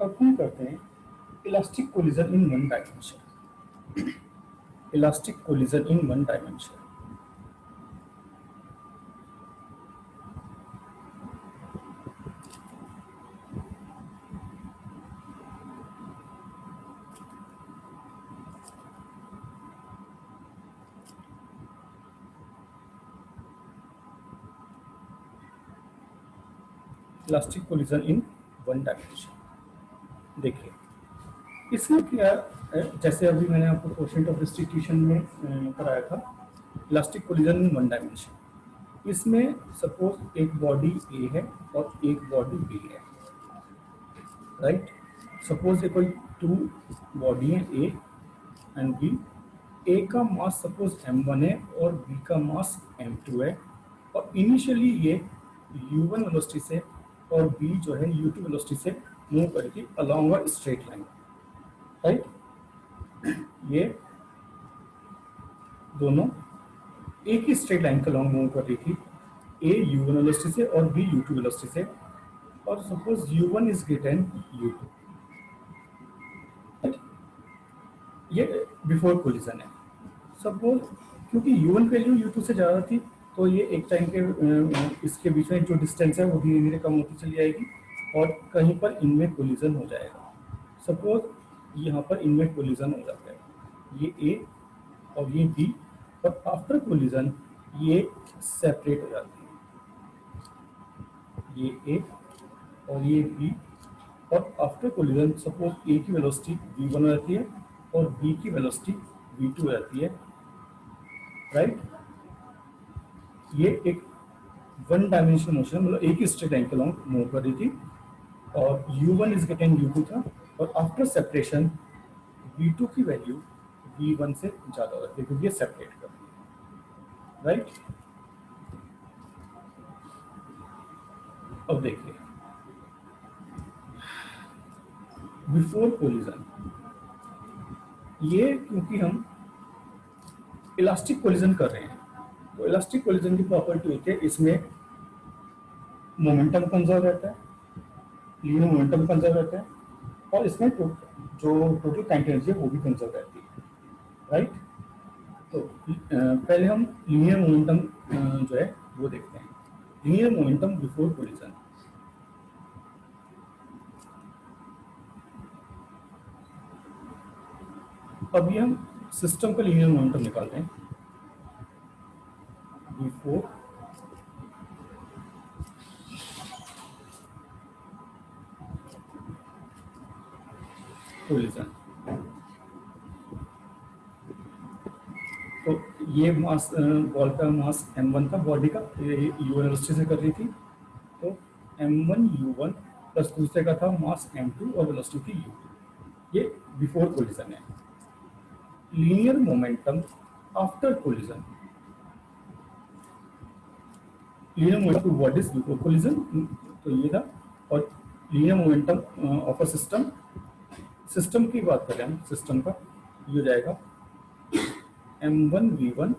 अब हम करते हैं elastic collision in one dimension. Elastic collision in one dimension. Elastic collision in one dimension. देखिए इसमें क्या है, जैसे अभी मैंने आपको कोशेंट ऑफ रिस्टिट्यूशन में कराया था elastic collision in one dimension. इसमें सपोज एक बॉडी ए है और एक बॉडी बी है, राइट। सपोज ये कोई टू बॉडी है ए एंड बी। ए का मास सपोज m1 है और बी का मास m2 है, और इनिशियली ये u1 वेलोसिटी से और बी जो है u2 वेलोसिटी से मूव करके along a straight line, right. ये दोनों एक ही स्ट्रेट लाइन का लॉन्ग मूव कर रही थी, ए u1 वेलोसिटी से और बी u2 वेलोसिटी से, और suppose u1 is greater than u2। ये बिफोर कोलिजन है। सपोज क्योंकि u1 की वैल्यू u2 से ज़्यादा थी, तो ये एक टाइम के इसके बीच में जो डिस्टेंस है वो धीरे धीरे कम होती चली जाएगी और कहीं पर इनमें कोलिजन हो जाएगा। सपोज यहाँ पर इनमें कोलिजन हो जाता है, ये ए और ये बी, और आफ्टर कोलिजन ये सेपरेट हो जाती है, ये ए और ये बी, और आफ्टर कोलिजन सपोज ए की वेलोसिटी v1 हो जाती है और बी की वेलोसिटी v2 हो जाती है, राइट। ये एक वन डायमेंशनल मोशन, मतलब एक ही स्ट्रेट लाइन के लॉन्ग मूव कर रही थी, और u1 इज गेटिंग u2 था, और आफ्टर सेपरेशन v2 की वैल्यू v1 से ज़्यादा हो जाती है क्योंकि ये सेपरेट कर रही है, राइट। अब देखिए बिफोर कोलिजन, ये क्योंकि हम इलास्टिक कोलिजन कर रहे हैं, तो इलास्टिक कोलिजन की प्रॉपर्टी होती है इसमें मोमेंटम कंजर्व रहता है, लीनियर मोमेंटम कंजर्व रहता है, और इसमें जो टोटल काइनेटिक एनर्जी है वो भी कंजर्व रहती है, राइट। तो पहले हम लीनियर मोमेंटम जो है वो देखते हैं। Linear momentum before collision. अभी हम सिस्टम का लीनियर मोमेंटम निकालते हैं बिफोर कोलिजन। तो ये मास बॉल का मास m1 था, बॉडी का u1 वेलोसिटी से कर रही थी, तो m1 u1 प्लस दूसरे का था मास m2 और वेलोसिटी थी u2। ये बिफोर कोलिजन है। Linear momentum after collision. Linear momentum two bodies before collision, तो ये था। और linear momentum of a system, system की बात करें हम, सिस्टम का ये हो जाएगा m1 v1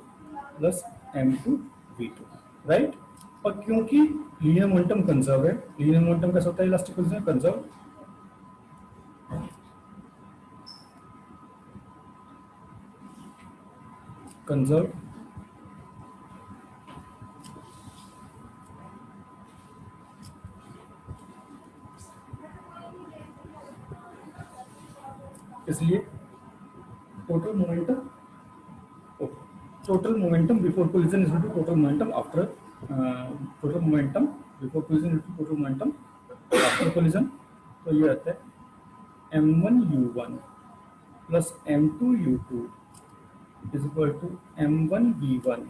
plus m2 v2, right. और क्योंकि लीनियर मोमेंटम कंजर्व है, लीनियर मोमेंटम कैसा होता है इलास्टिक कोलिजन कंजर्व, कंजर्व इसलिए total momentum before collision is to total momentum after, total momentum before collision to total momentum after collision. तो ये आता है m1 u1 plus m2 u2 is equal to m1 v1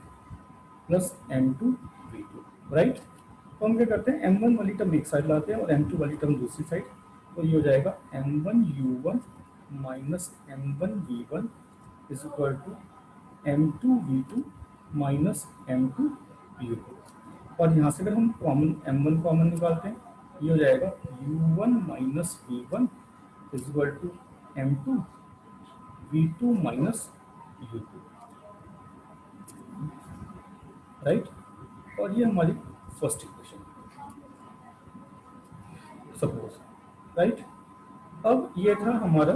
plus m2 v2, right. तो हम क्या करते हैं, m1 वाली टर्म एक साइड लाते हैं और m2 वाली टर्म दूसरी साइड, तो ये हो जाएगा m1 u1 minus m1 v1 is equal to m2 v2 minus m2 u2। और यहाँ से अगर हम कॉमन m1 कॉमन निकालते हैं, ये हो जाएगा u1 minus v1 is equal to m2 v2 minus u2, right. और ये हमारी फर्स्ट इक्वेशन सपोज, राइट। अब ये था हमारा,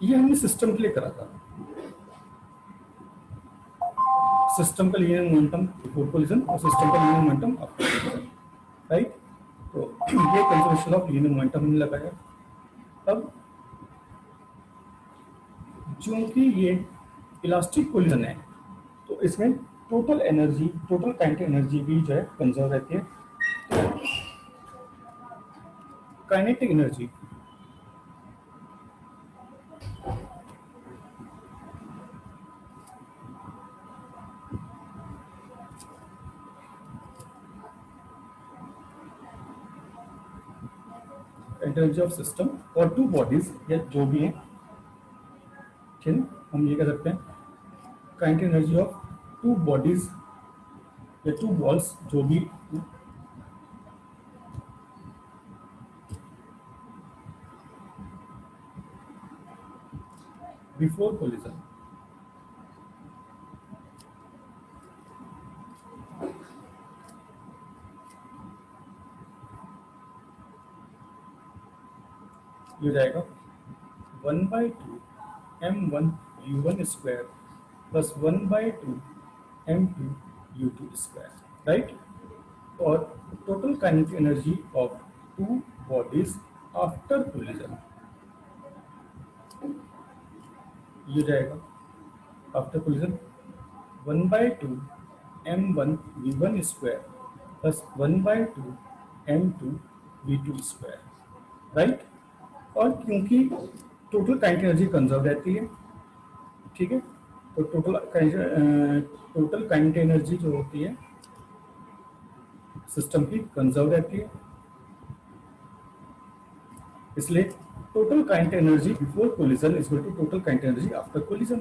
ये हमने सिस्टम के लिए करा था, सिस्टम का लीनियर मोमेंटम बिफोर कोलिजन और सिस्टम का linear momentum after collision, right. तो ये कंजर्वेशन ऑफ लीनियर मोमेंटम हमने लगाया। अब चूंकि ये इलास्टिक कोलिजन है तो इसमें total energy, total kinetic energy भी जो है कंजर्व रहती है। Kinetic energy energy of system और टू बॉडीज या जो भी है, ठीक है, हम ये कह सकते हैं kinetic energy of two bodies या टू बॉल्स जो भी बिफोर कोलिजन। ये हो जाएगा 1/2 m1 u1 square plus 1/2 m2 u2 square, right. और total kinetic energy of two bodies after collision, ये हो जाएगा after collision 1/2 m1 v1 square plus 1/2 m2 v2 square, right. और क्योंकि टोटल काइनेटिक एनर्जी कंजर्व रहती है, ठीक है, तो टोटल काइनेटिक एनर्जी जो होती है सिस्टम की कंजर्व रहती है, इसलिए total kinetic energy before collision is equal to total kinetic energy after collision,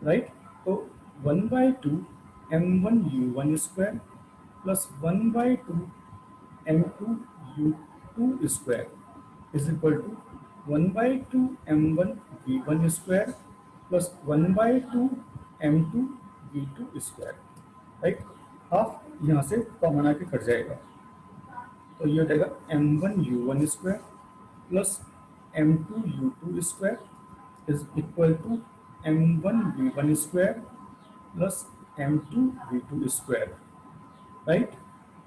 right. तो 1/2 m1 u1 square plus 1/2 m2 u2 square is equal to 1/2 m1 v1 square plus 1/2 m2 v2 square, right. Half यहाँ से common आके cut जाएगा, तो ये हो जाएगा m1 u1 square plus m2 u2 square is equal to m1 v1 square plus m2 v2 square, right.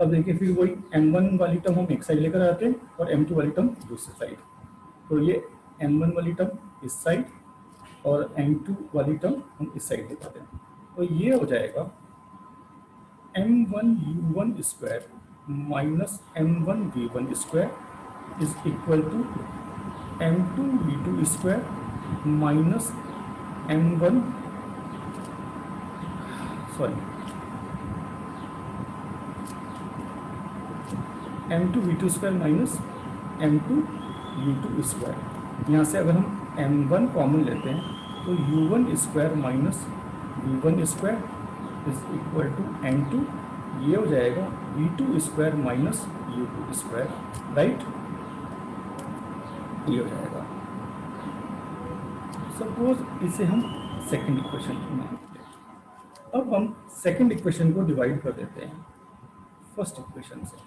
अब देखिए फिर वही m1 वाली टर्म हम एक साइड लेकर आते हैं और m2 वाली टर्म दूसरी साइड, तो ये m1 वाली टर्म इस साइड और m2 वाली टर्म हम इस साइड लेकर आते हैं, तो ये हो जाएगा m1 u1 square minus m1 v1 square is equal to m2 v2 square minus m1 sorry m2 v2 square minus m2 u2 square. यहाँ से अगर हम m1 कॉमन लेते हैं तो u1 square minus v1 square is equal to m2, ये हो जाएगा v2 square minus u2 square, right. ये हो जाएगा, सपोज इसे हम सेकंड इक्वेशन मानते हैं। अब हम सेकंड इक्वेशन को डिवाइड कर देते हैं फर्स्ट इक्वेशन से,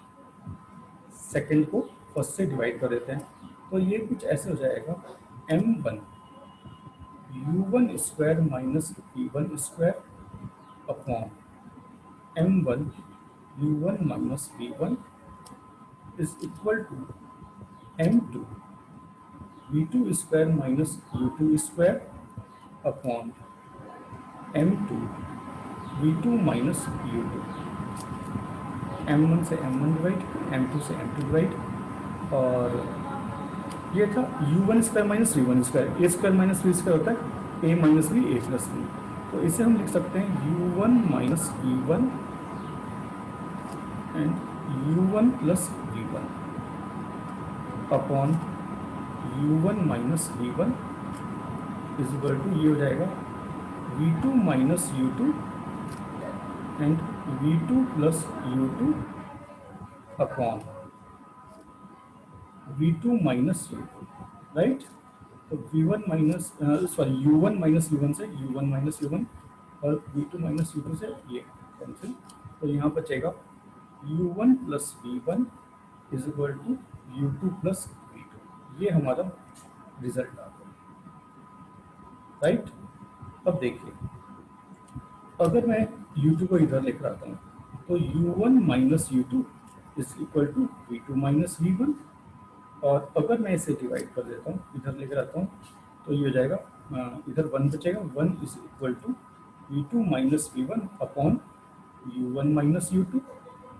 सेकंड को फर्स्ट से डिवाइड कर देते हैं, तो ये कुछ ऐसे हो जाएगा m1 u1 square minus v1 square upon m1 u1 minus v1 is equal to m2 v2 square minus u2 square upon m2 v2 minus u2, m1 से m1 डिवाइड, m2 से m2 डिवाइड, और ये था u1 square minus v1 square, a square minus v square होता है a minus v a plus v, तो इसे हम लिख सकते हैं u1 minus v1 and u1 plus v1 upon u1 minus v1 is equal to, ये हो जाएगा v2 minus u2 and v2 plus u2 upon v2 minus u2, right. तो v1 minus sorry u1 minus v1 से u1 minus u1 और v2 minus u2 से ये cancel, तो यहाँ बचेगा u1 plus v1 is equal to u2 plus v2। ये हमारा रिजल्ट आ गया, राइट। अब देखिए, अगर मैं u2 को इधर लेकर आता हूँ तो u1 minus u2 is equal to v2 minus v1। और अगर मैं इसे डिवाइड कर देता हूँ, इधर लेकर आता हूँ, तो ये हो जाएगा इधर 1 बचेगा, 1 is equal to v2 minus v1 upon u1 minus u2।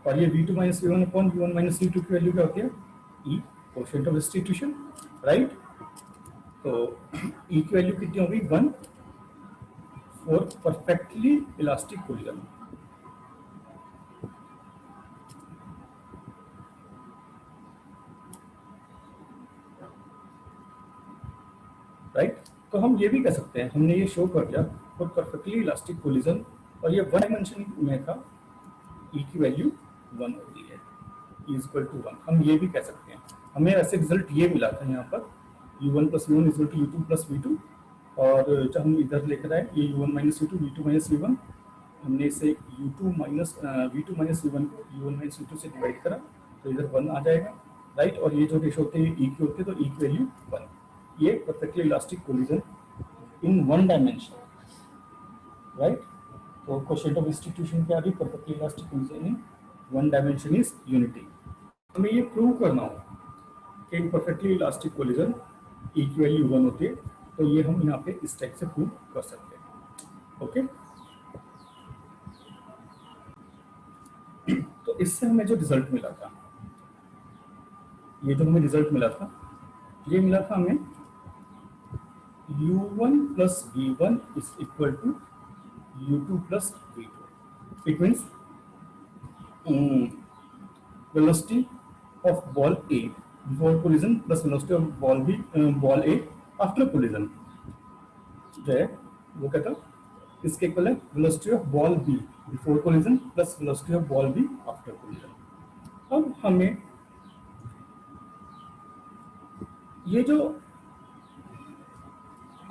और ये v2 minus v1 upon u1 minus u2 की वैल्यू क्या होती है? e, coefficient of distribution, right. तो e की वैल्यू कितनी होगी? 1 for perfectly elastic collision, right. तो हम ये भी कह सकते हैं, हमने ये शो कर दिया फॉर परफेक्टली इलास्टिक कोलिजन, और ये वन डायमेंशन में था, e की वैल्यू 1 होती है, e इक्वल टू 1। हम ये भी कह सकते हैं, हमें ऐसे रिजल्ट ये मिला था यहाँ पर u1 plus v1 equal to u2 plus v2। और जब हम इधर लेकर आए ये u1 minus u2 v2 minus v1, हमने इसे u2 minus v2 minus v1 को u1 माइनस v2 से डिवाइड करा, तो इधर 1 आ जाएगा, राइट। और ये जो रेशो होते हैं e की होते हैं, तो e की वैल्यू 1। ये perfectly elastic collision in one dimension, right. तो कोएफिशिएंट ऑफ डिस्ट्रीब्यूशन क्या है? Perfectly elastic collision in one dimension is unity. हमें ये प्रूव करना हो कि परफेक्टली इलास्टिक कोलिजन e की वैल्यू 1 होती है, तो ये हम यहाँ पे इस टाइप से प्रूव कर सकते हैं, ओके। तो इससे हमें जो रिजल्ट मिला था, ये जो हमें रिजल्ट मिला था, ये मिला था हमें u1 plus v1 is equal to u2 plus v2। It means velocity of ball A before collision plus velocity of ball A after collision जो है वो क्या था? इसके इक्वल है velocity of ball B before collision plus velocity of ball B after collision। अब हमें ये जो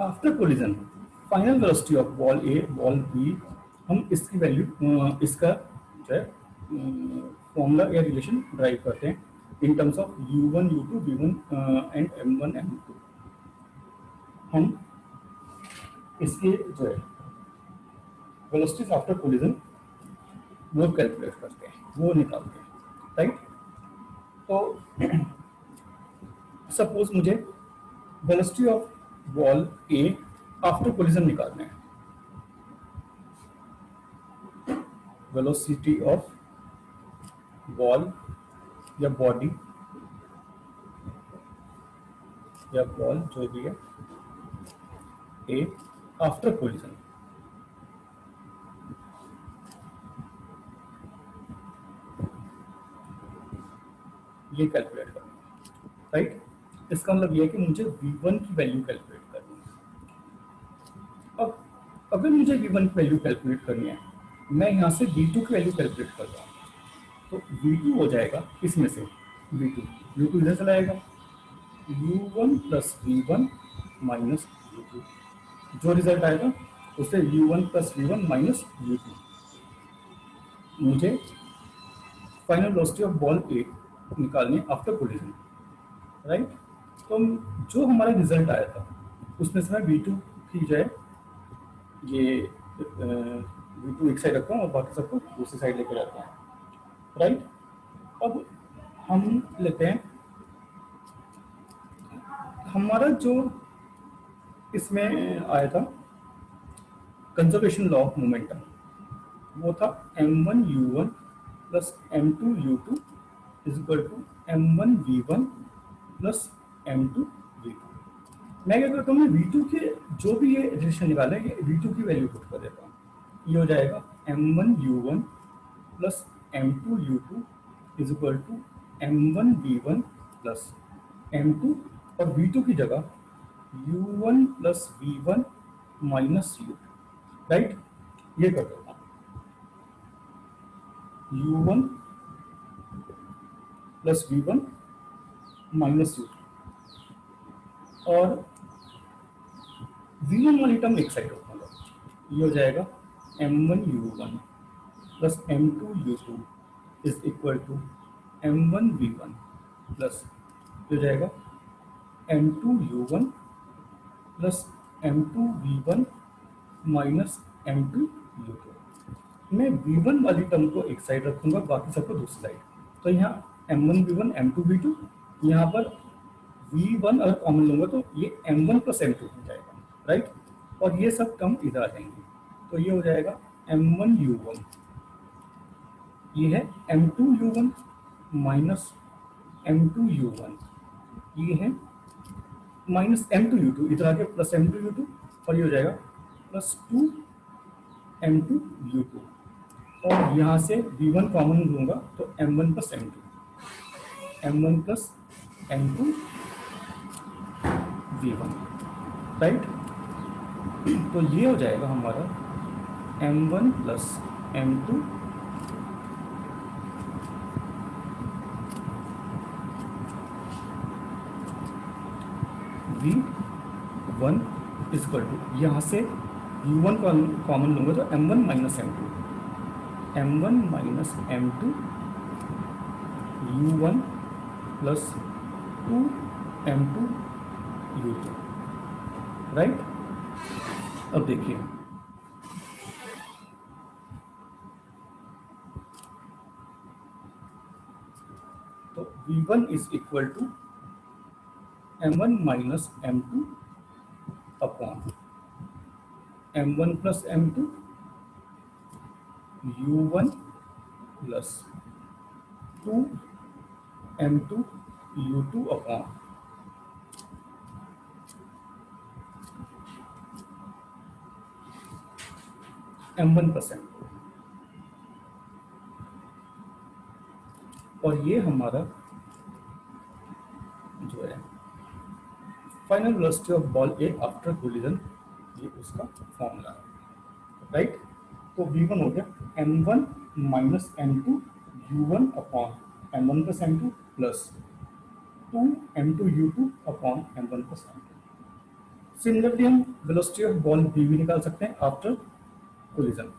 after collision final velocity of ball A ball B, हम इसकी वैल्यू इसका जो है फॉर्मूला या रिलेशन ड्राइव करते हैं in terms of u1 u2 v1 and m1 m2। हम इसके जो है वेलोसिटीज आफ्टर कोलिजन वो कैलकुलेट करते हैं, वो निकालते हैं, राइट। तो सपोज मुझे velocity of ball A after collision निकालना है, वेलोसिटी ऑफ बॉल या बॉडी या बॉल जो भी है ए आफ्टर कोलिजन, ये कैलकुलेट करना है, राइट। इसका मतलब ये है कि मुझे v1 की वैल्यू कैलकुलेट करनी है। अब अगर मुझे v1 की वैल्यू कैलकुलेट करनी है, मैं यहाँ से v2 की वैल्यू कैलकुलेट कर रहा हूँ, तो v2 हो जाएगा इसमें से v2 इधर चला आएगा, u1 plus v1 minus u2, जो रिजल्ट आएगा उससे u1 plus v1 minus u2। मुझे फाइनल वेलोसिटी ऑफ बॉल ए निकालनी आफ्टर कोलिजन, राइट। तो जो हमारा रिजल्ट आया था उसमें से मैं v2 की जो है ये v2 एक साइड रखता हूँ और बाकी सबको दूसरी साइड लेकर जाता हूँ, राइट। अब हम लेते हैं हमारा जो इसमें आया था कंजर्वेशन लॉ ऑफ मोमेंटम, वो था m1 u1 plus m2 u2 is equal to m1 v1 plus m2 v2। मैं क्या करता हूँ, v2 के जो भी ये रिलेशन निकाला है, ये v2 की वैल्यू पुट कर देता हूँ। ये हो जाएगा m1 u1 plus m2 u2 is equal to m1 v1 plus m2, और v2 की जगह u1 plus v1 minus u2, right. ये कर देता हूँ u1 plus v1 minus u2, और v1 वाली टर्म एक साइड रखूंगा, ये हो जाएगा m1 u1 plus m2 u2 is equal to m1 v1 plus हो जाएगा M2U1 plus M2V1 minus M2U2। मैं V1 वाली टर्म को एक साइड रखूंगा, बाकी सबको दूसरी साइड। तो यहाँ M1V1 M2V2, यहाँ पर V1 अगर कॉमन लूंगा तो ये M1 प्लस M2 हो जाएगा, राइट। और ये सब टर्म इधर आ जाएंगे, तो ये हो जाएगा M1U1, ये है M2U1 माइनस M2U1, ये है माइनस M2U2, इधर आके प्लस M2U2, और ये हो जाएगा प्लस 2M2U2। और यहाँ से V1 कॉमन लूंगा तो M1 plus M2, M1 plus M2 V1, right. तो ये हो जाएगा हमारा M1 plus M2 V1 equal to, यहाँ से U1 कॉमन लूंगा तो M1 minus M2, M1 minus M2 U1 plus 2M2 U2, right. अब देखिए, तो V1 is equal to M1 minus M2 upon M1 plus M2 U1 plus 2M2 U2 upon M1 plus M2। और ये हमारा जो है final velocity of ball A after collision, ये उसका फॉर्मूला है, राइट। तो V1 हो गया M1 minus M2 U1 upon M1 plus M2 plus 2M2 U2 upon M1 plus M2। Similarly हम वेलोसिटी ऑफ बॉल B भी निकाल सकते हैं आफ्टर कोलिजन।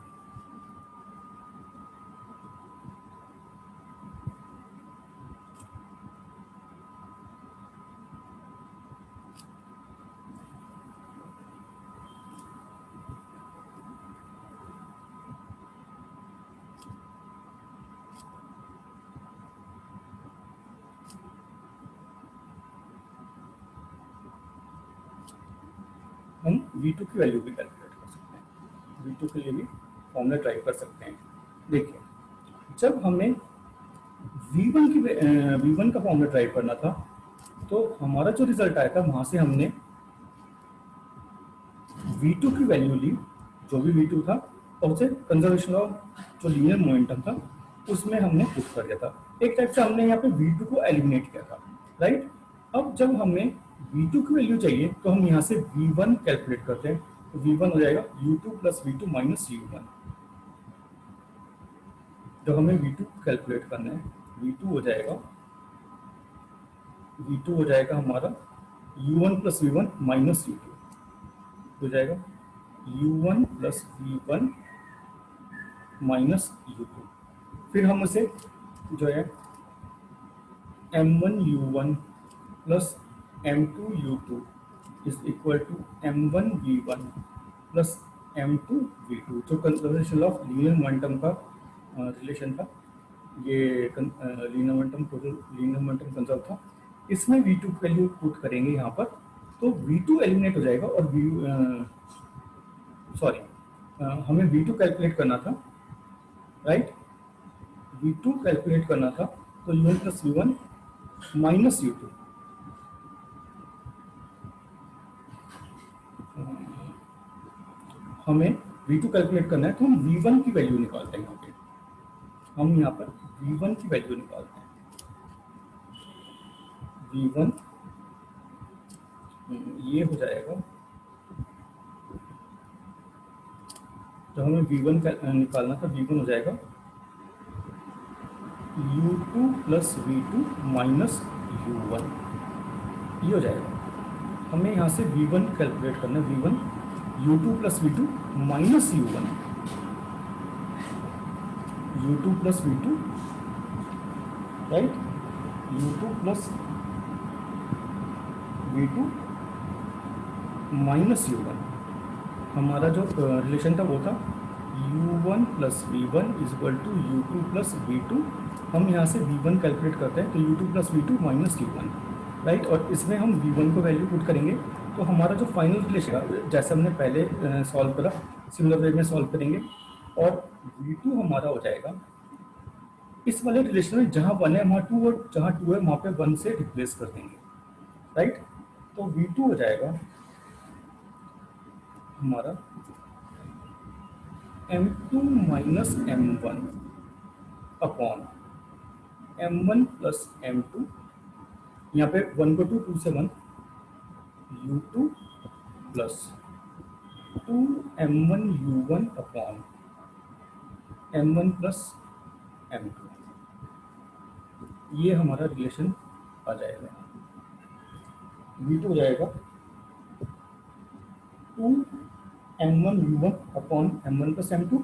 हम V2 की वैल्यू भी कैलकुलेट कर सकते हैं, V2 के लिए भी फॉर्मूला ट्राई कर सकते हैं। देखिए, जब हमें V1 का फॉर्मूला ट्राई करना था, तो हमारा जो रिजल्ट आया था वहां से हमने V2 की वैल्यू ली, जो भी V2 था, और उसे कंजर्वेशन ऑफ जो लीनियर मोमेंटम था उसमें हमने पुट कर दिया था। एक टाइप से हमने यहाँ पे V2 को एलिमिनेट किया था, राइट। अब जब हमें V2 की वैल्यू चाहिए तो हम यहाँ से V1 कैलकुलेट करते हैं, तो V1 हो जाएगा U2 plus V2 minus U1। जब हमें V2 कैलकुलेट करना है, V2 हो जाएगा हमारा U1 plus V1 minus U2, हो जाएगा U1 plus V1 minus U2। फिर हम उसे जो है M1U1 plus M2U2 is equal to M1V1 plus M2V2, जो कंजर्वेशन ऑफ लीनियर मोमेंटम का रिलेशन था, ये linear momentum total linear momentum conserve था। इसमें V2 की वैल्यू पुट करेंगे यहाँ पर, तो V2 एलिमिनेट हो जाएगा और हमें V2 कैलकुलेट करना था, राइट। V2 कैलकुलेट करना था, तो U1 plus V1 minus U2, हमें V2 कैलकुलेट करना है, तो हम V1 की वैल्यू निकालते हैं। यहाँ पे हम यहाँ पर V1 की वैल्यू निकालते हैं। V1 ये हो जाएगा, तो हमें V1 का निकालना था, V1 हो जाएगा U2 plus V2 minus U1, ये हो जाएगा। हमें यहाँ से V1 कैलकुलेट करना है, V1 U2 plus V2 minus U1, U2 plus V2, right. u2 plus v2 minus u1। हमारा जो रिलेशन था वो था u1 plus v1 is equal to u2 plus v2। हम यहाँ से v1 कैलकुलेट करते हैं तो u2 plus v2 minus u1, right. और इसमें हम v1 को वैल्यू पुट करेंगे तो हमारा जो फाइनल रिलेशन जैसे हमने पहले सॉल्व करा सिमिलर वे में सॉल्व करेंगे, और v2 हमारा हो जाएगा इस वाले रिलेशन में जहाँ 1 है वहाँ 2 और जहाँ 2 है वहाँ पे 1 से रिप्लेस कर देंगे, राइट। तो v2 हो जाएगा हमारा m2 minus m1 upon m1 plus m2, यहाँ पे 1 को 2 से 1 u2 plus 2m1 u1 upon m1 plus m2। ये हमारा रिलेशन आ जाएगा। v2 हो जाएगा 2m1 u1 upon m1 plus m2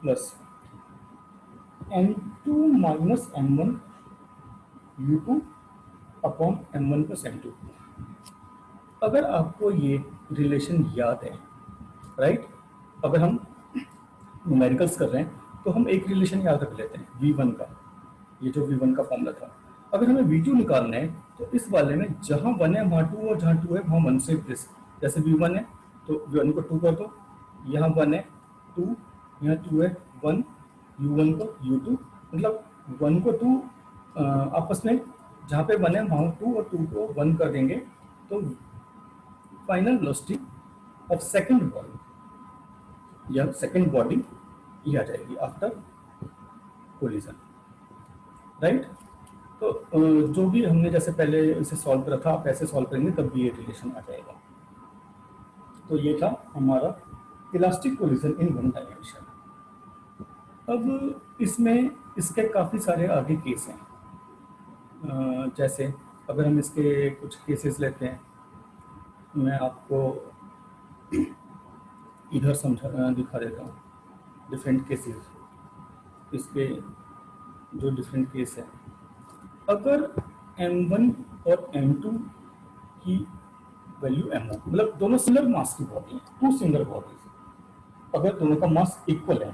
plus m2 minus m1 u2 upon m1 plus m2। अगर आपको ये रिलेशन याद है, राइट, अगर हम न्यूमेरिकल्स कर रहे हैं तो हम एक रिलेशन याद रख लेते हैं v1 का, ये जो v1 का फॉर्मूला था। अगर हमें v2 निकालना है तो इस वाले में जहाँ 1 है वहाँ 2 और जहाँ 2 है वहाँ 1 से रिप्लेस, जैसे v1 है तो v1 को 2 कर दो, यहाँ 1 है 2, यहाँ 2 है 1, u1 को u2, मतलब 1 को 2 आपस में जहाँ पे 1 है वहाँ 2 और 2 को 1 कर देंगे तो final velocity of second ball या सेकंड बॉडी ये आ जाएगी आफ्टर कोलिजन, राइट। तो जो भी हमने जैसे पहले इसे सॉल्व करा था आप ऐसे सॉल्व करेंगे तब भी ये रिलेशन आ जाएगा। तो ये था हमारा elastic collision in one dimension. अब इसमें इसके काफ़ी सारे आगे केस हैं, जैसे अगर हम इसके कुछ केसेस लेते हैं, मैं आपको इधर समझा दिखा देता हूँ डिफरेंट केसेस। इसके जो डिफरेंट केस है, अगर m1 और m2 की वैल्यू m1, मतलब दोनों सिमिलर मास की बॉडी है, टू सिमिलर बॉडीज, अगर दोनों का मास इक्वल है,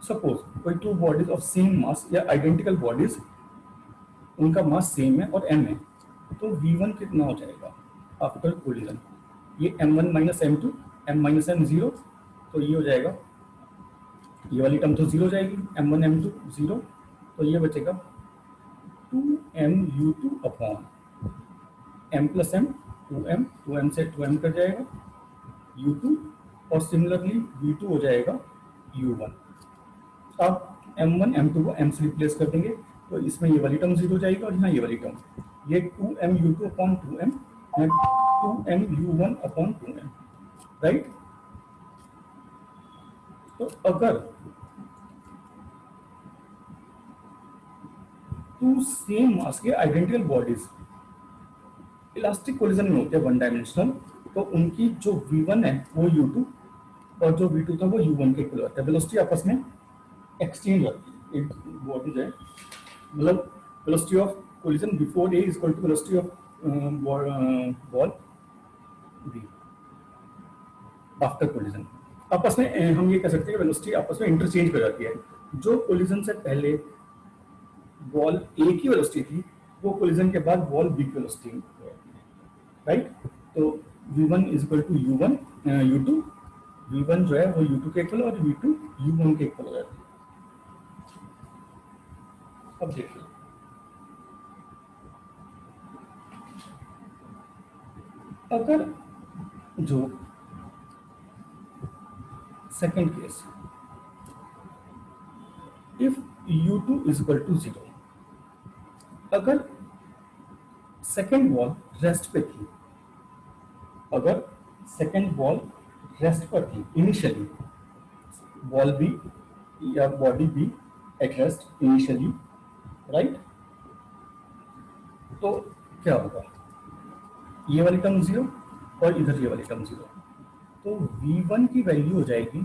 सपोज कोई two bodies of same mass या आइडेंटिकल बॉडीज उनका मास सेम है और m है, तो v1 कितना हो जाएगा आफ्टर कोलिजन, ये m1 minus m2, m minus m 0, तो ये हो जाएगा, ये वाली टर्म तो 0 हो जाएगी, m1 m2 0, तो ये बचेगा 2mu2 upon m plus m 2m से 2m कट जाएगा u2, और सिमिलरली v2 हो जाएगा u1। अब m1 m2 को m से रिप्लेस कर देंगे तो इसमें ये वाली टर्म 0 हो जाएगी और यहाँ ये वाली टर्म, ये 2mu2 upon 2m, 2mu1 upon 2m, right. तो अगर टू सेम मास के आइडेंटिकल बॉडीज इलास्टिक कोलिजन में होते हैं वन डायमेंशनल, तो उनकी जो v1 है वो u2 और जो v2 था वो u1 के इक्वल होता है। वेलोसिटी आपस में एक्सचेंज होती है, एक बॉडी है, मतलब velocity of collision before a is equal to velocity of ball b after collision. आपस में हम ये कह सकते हैं वेलोसिटी आपस में इंटरचेंज हो जाती है। जो कोलिजन से पहले बॉल ए की वेलोसिटी थी वो कोलिजन के बाद बॉल बी की वेलोसिटी है, राइट। तो v1 is equal to u1 u2, v1 जो है वो u2 के इक्वल और v2 u1 के इक्वल हो जाती है। अब देखिए अगर जो second case, if u2 is equal to 0, अगर सेकेंड बॉल रेस्ट पे थी, अगर सेकेंड बॉल रेस्ट पर थी इनिशियली, बॉल बी या body B at rest initially, right, तो क्या होगा, ये वाली टर्म 0 और इधर ये वाली टर्म 0, तो v1 की वैल्यू हो जाएगी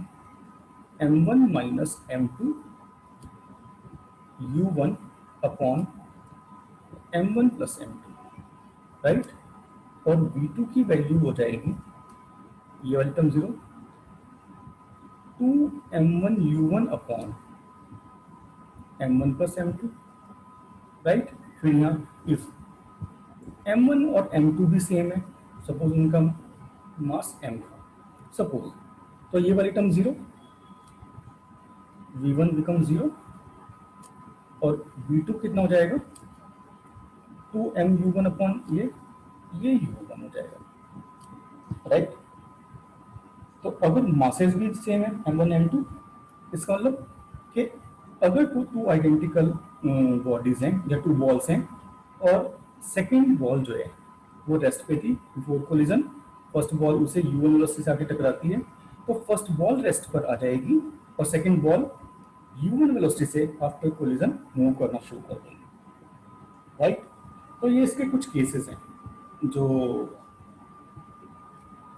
m1 minus m2 u1 upon m1 plus m2, right. और v2 की वैल्यू हो जाएगी, ये वाली term 0, 2m1u1 upon m1 plus m2, right. फिर यहाँ इफ m1 और m2 भी सेम है, सपोज उनका मास m था सपोज, तो ये वाली टर्म 0, v1 बिकम 0 और v2 कितना हो जाएगा, 2mu1 अपॉन ये u1 हो जाएगा, राइट। तो अगर मासेस भी सेम है m1 m2, इसका मतलब कि अगर टू आइडेंटिकल बॉडीज हैं या टू बॉल्स हैं और सेकेंड बॉल जो है वो रेस्ट पे थी बिफोर कोलिजन, फर्स्ट बॉल उसे u1 वेलोसिटी से आके टकराती है, तो फर्स्ट बॉल रेस्ट पर आ जाएगी और सेकेंड बॉल u1 वेलोसिटी से आफ्टर कोलिजन मूव करना शुरू कर देंगे, राइट। तो ये इसके कुछ केसेस हैं जो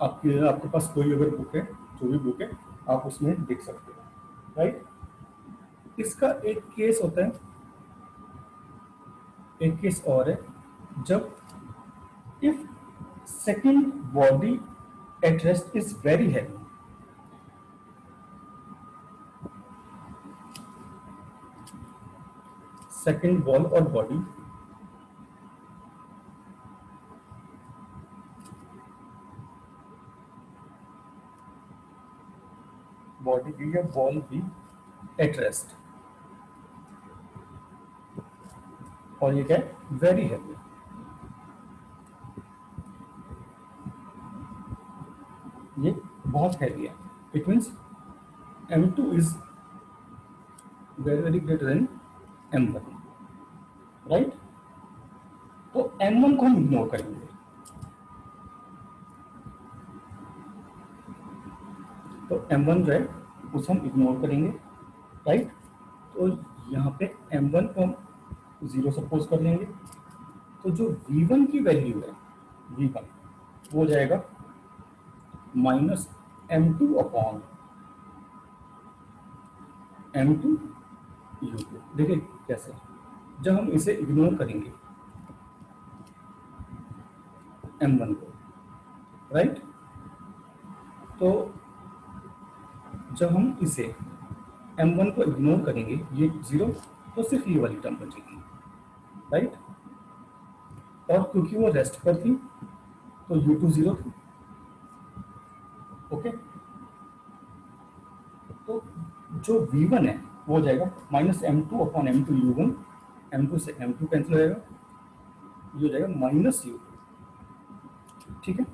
आपके पास कोई अगर बुक है, जो भी बुक है आप उसमें देख सकते हो, राइट। इसका एक केस होता है, एक केस और है, जब if second body at rest is very heavy, second ball और बॉडी भी या बॉल भी एट रेस्ट, और ये क्या है, वेरी हैवी, ये बहुत हैवी है, it means m2 is very greater than m1, right. तो m1 को हम इग्नोर करेंगे, तो m1 जो है उसे हम इग्नोर करेंगे, राइट। तो यहाँ पे m1 को हम 0 सपोज कर लेंगे, तो जो v1 की वैल्यू है, v1 वो हो जाएगा minus m2 upon m2 u2। देखिए कैसे, जब हम इसे इग्नोर करेंगे m1 को, राइट, तो जब हम इसे m1 को इग्नोर करेंगे, ये 0, तो सिर्फ ये वाली टर्म बचेगी, राइट। और क्योंकि वो रेस्ट पर थी तो u2 0 थी, ओके। तो जो v1 है वो हो जाएगा minus m2 upon m2 u1, m2 से m2 कैंसिल हो जाएगा, ये हो जाएगा माइनस u2, ठीक है।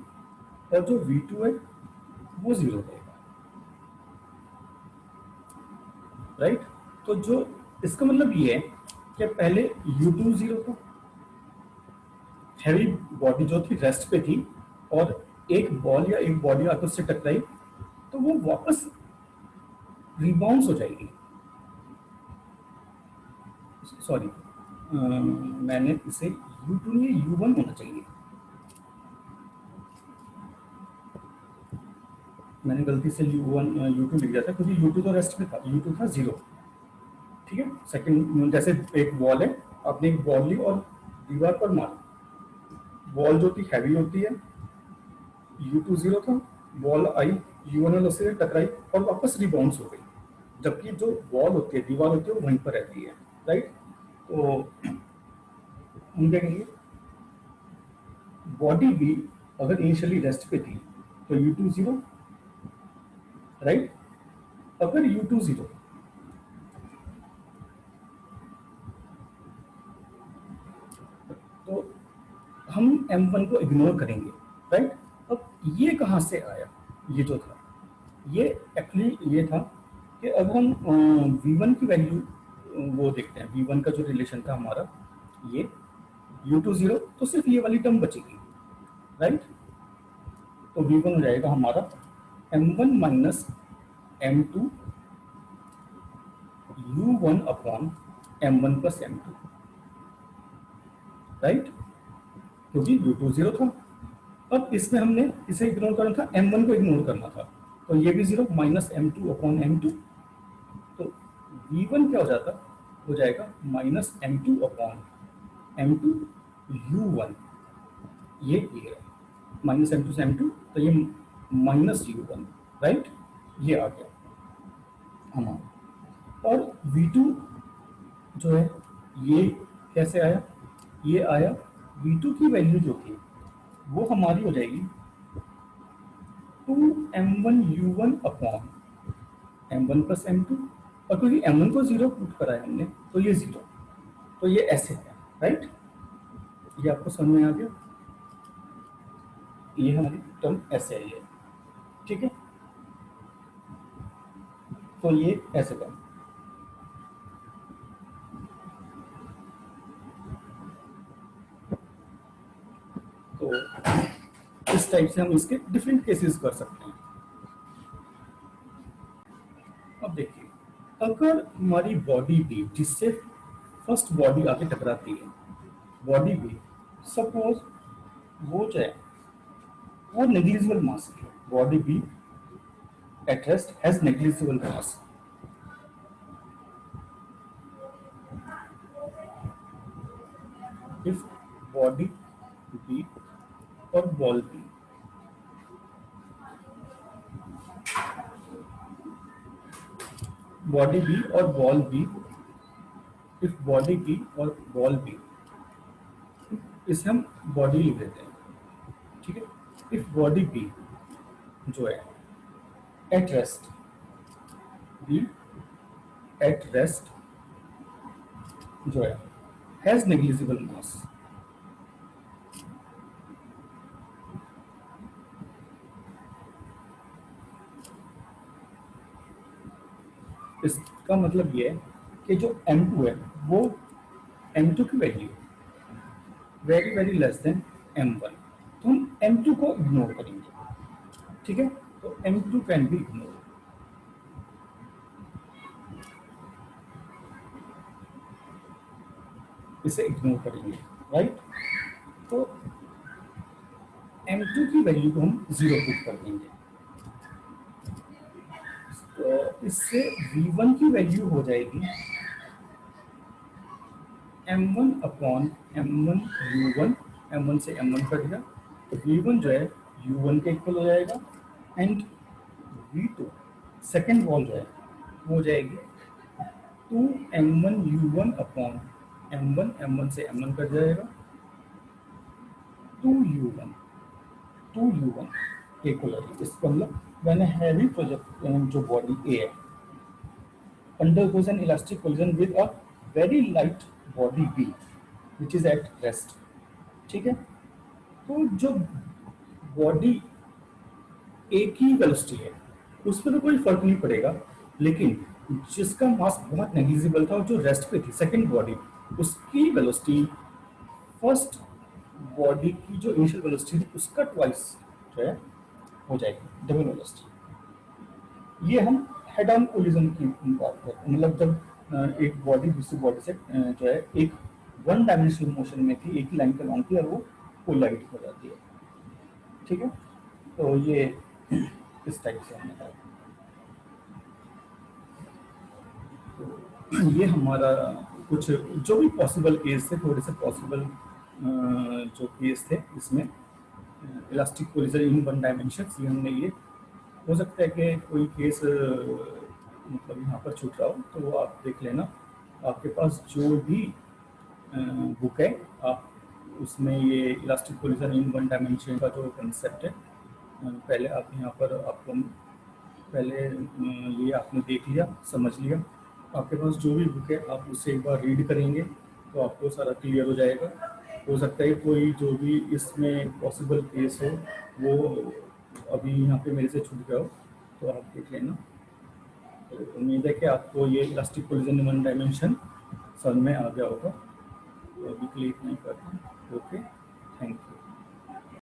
और जो v2 है वो 0 रहेगा, राइट। तो जो इसका मतलब ये है कि पहले u2 0 था, हैवी बॉडी जो थी रेस्ट पे थी, और एक बॉल या एक बॉडी आकर उससे टकराई तो वो वापस रिबाउंस हो जाएगी, सॉरी मैंने इसे u2 नहीं u1 होना चाहिए, मैंने गलती से u2 लिख दिया था, क्योंकि u2 तो रेस्ट में था, u2 था 0, ठीक है। सेकंड जैसे एक बॉल है, आपने एक बॉल ली और दीवार पर मारा, बॉल जो थी हैवी होती है, u2 0 था, बॉल आई u1 वेलोसिटी से टकराई और वापस रिबाउंस हो गई, जबकि जो बॉल होती है, दीवार होती है, वो वहीं पर रहती है, राइट। तो हम देखेंगे बॉडी भी अगर इनिशियली रेस्ट पे थी तो u2 0, राइट। अगर u2 0 तो हम m1 को इग्नोर करेंगे, राइट। अब ये कहाँ से आया, ये जो था ये एक्चुअली ये था कि अगर हम v1 की वैल्यू वो देखते हैं, v1 का जो रिलेशन था हमारा, ये u2 0, तो सिर्फ ये वाली टर्म बचेगी, राइट। तो v1 हो जाएगा हमारा m1 minus m2 u1 upon m1 plus m2, right, क्योंकि u2 0 था। अब इसमें हमने इसे इग्नोर करना था, m1 को इग्नोर करना था, तो ये भी 0 माइनस m2 अपॉन m2, तो v1 क्या हो जाता, हो जाएगा minus m2 upon m2 u1, ये है माइनस m2 से m2, तो ये माइनस u1, राइट, ये आ गया हमारा। और v2 जो है ये कैसे आया, ये आया v2 की वैल्यू जो थी वो हमारी हो जाएगी 2m1u1 upon m1 plus m2, और क्योंकि m1 को 0 पुट करा है हमने तो ये 0, तो ये ऐसे है, राइट, ये आपको समझ में आ गया, ये हमारी टर्म ऐसे है ये, ठीक है, तो ये ऐसे टर्म, तो इस टाइप से हम इसके डिफरेंट केसेस कर सकते हैं। अब देखिए, अगर हमारी बॉडी बी जिससे फर्स्ट बॉडी आके टकराती है, बॉडी बी सपोज वो जो है वो नेग्लिजिबल मास है, body B at rest has negligible mass, if body B और बॉल बी बॉडी बी और ball B, if body B और बॉल बी, इसे हम बॉडी लिख देते हैं, ठीक है, इफ बॉडी बी जो है at rest, B at rest जो है हैज नेग्लिजिबल मास, इसका मतलब ये है कि जो m2 है वो m2 की value very very less than m1, तो हम m2 को इग्नोर करेंगे, ठीक है, तो m2 कैन बी इग्नोर, इसे इग्नोर करेंगे, राइट, तो m2 की वैल्यू को हम 0 पुट कर देंगे, तो इससे v1 की वैल्यू हो जाएगी m1 upon m1 u1, m1 से m1 कट गया, तो v1 जो है u1 के इक्वल हो जाएगा, एंड v2 सेकेंड वॉल जो है वो हो जाएगी 2m1 u1 अपॉन m1 से m1 कट जाएगा, 2u1 इक्वल है, इसका मतलब व्हेन अ हैवी प्रोजेक्ट जो बॉडी ए है undergoes an elastic collision with a very light body B which is at rest, ठीक है, तो जो बॉडी ए की वेलोसिटी है उसमें तो कोई फर्क नहीं पड़ेगा, लेकिन जिसका मास बहुत नेग्लिजिबल था और जो रेस्ट पे थी सेकंड बॉडी, उसकी वेलोसिटी फर्स्ट बॉडी की जो इनिशियल वेलोसिटी थी उसका ट्वाइस जो है हो जाएगी, डबल वेलोसिटी। ये हम हेड ऑन कोलिजन की बात करते हैं, मतलब जब एक बॉडी दूसरी बॉडी से जो है एक वन डायमेंशनल मोशन में थी, एक ही लाइन पे लॉन्ग थी और वो कोलाइड हो जाती है, ठीक है, तो ये इस टाइप से हमने कहा, तो ये हमारा कुछ जो भी पॉसिबल केस थे, थोड़े से पॉसिबल जो केस थे इसमें elastic collision in one dimension, ये हमने ये हो सकता है कि कोई केस मतलब यहाँ पर छूट रहा हो तो आप देख लेना, आपके पास जो भी बुक है आप उसमें ये elastic collision in one dimension का जो कंसेप्ट है पहले आप यहाँ पर आपको पहले ये आपने देख लिया, समझ लिया, आपके पास जो भी बुक है आप उससे एक बार रीड करेंगे तो आपको सारा क्लियर हो जाएगा। हो सकता है कोई जो भी इसमें पॉसिबल केस हो वो अभी यहाँ पे मेरे से छूट गया हो तो आप देख लेना। तो उम्मीद है कि आपको ये elastic collision in one dimension समझ में आ गया होगा। तो अभी के लिए इतना ही करते हैं। Okay, thank you.